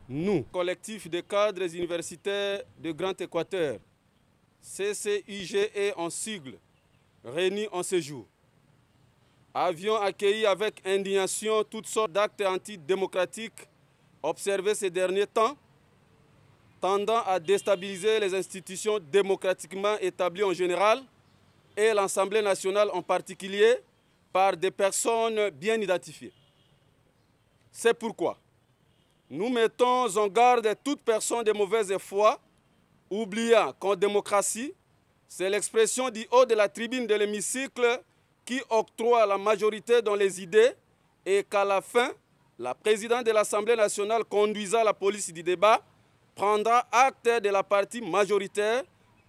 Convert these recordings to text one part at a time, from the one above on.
Nous, collectif de cadres universitaires de Grand Équateur, CCIGE en sigle, réunis en ce jour, avions accueilli avec indignation toutes sortes d'actes antidémocratiques observés ces derniers temps, tendant à déstabiliser les institutions démocratiquement établies en général et l'Assemblée nationale en particulier par des personnes bien identifiées. C'est pourquoi nous mettons en garde toute personne de mauvaise foi, oubliant qu'en démocratie, c'est l'expression du haut de la tribune de l'hémicycle qui octroie la majorité dans les idées et qu'à la fin, la présidente de l'Assemblée nationale conduisant la police du débat prendra acte de la partie majoritaire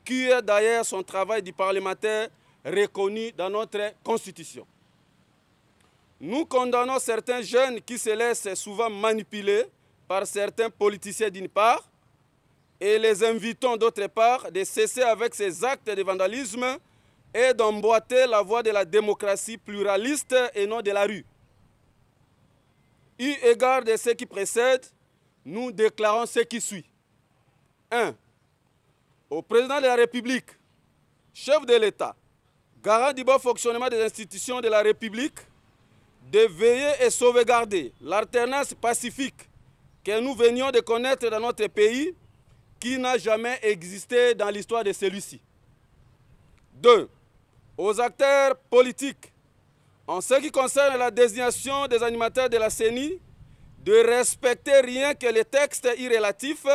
qui est d'ailleurs son travail du parlementaire reconnu dans notre Constitution. Nous condamnons certains jeunes qui se laissent souvent manipuler par certains politiciens d'une part et les invitons d'autre part de cesser avec ces actes de vandalisme et d'emboîter la voie de la démocratie pluraliste et non de la rue. Eu égard de ce qui précède, nous déclarons ce qui suit. 1. Au président de la République, chef de l'État, garant du bon fonctionnement des institutions de la République, de veiller et sauvegarder l'alternance pacifique que nous venions de connaître dans notre pays, qui n'a jamais existé dans l'histoire de celui-ci. 2. Aux acteurs politiques, en ce qui concerne la désignation des animateurs de la CENI, de respecter rien que les textes irrélatifs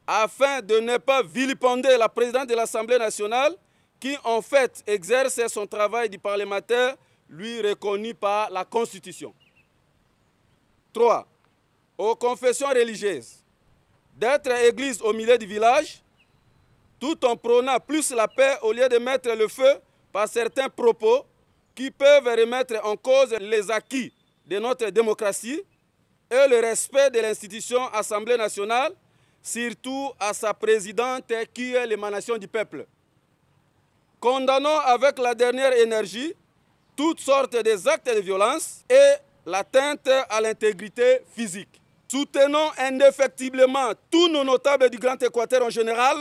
afin de ne pas vilipender la présidente de l'Assemblée nationale qui en fait exerce son travail de parlementaire lui reconnu par la Constitution. 3. Aux confessions religieuses, d'être église au milieu du village, tout en prônant plus la paix au lieu de mettre le feu par certains propos qui peuvent remettre en cause les acquis de notre démocratie et le respect de l'institution Assemblée nationale, surtout à sa présidente qui est l'émanation du peuple. Condamnons avec la dernière énergie toutes sortes d'actes de violence et l'atteinte à l'intégrité physique. Soutenons indéfectiblement tous nos notables du Grand Équateur en général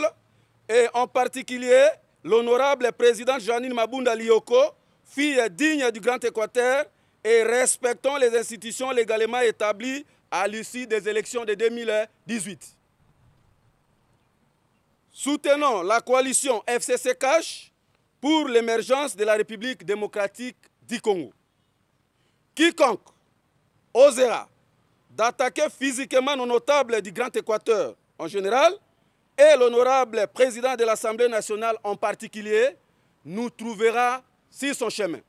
et en particulier l'honorable présidente Janine Mabunda Lioko, fille digne du Grand Équateur, et respectons les institutions légalement établies à l'issue des élections de 2018. Soutenons la coalition FCC Cash pour l'émergence de la République démocratique du Congo. Quiconque osera d'attaquer physiquement nos notables du Grand Équateur en général et l'honorable président de l'Assemblée nationale en particulier nous trouvera sur son chemin.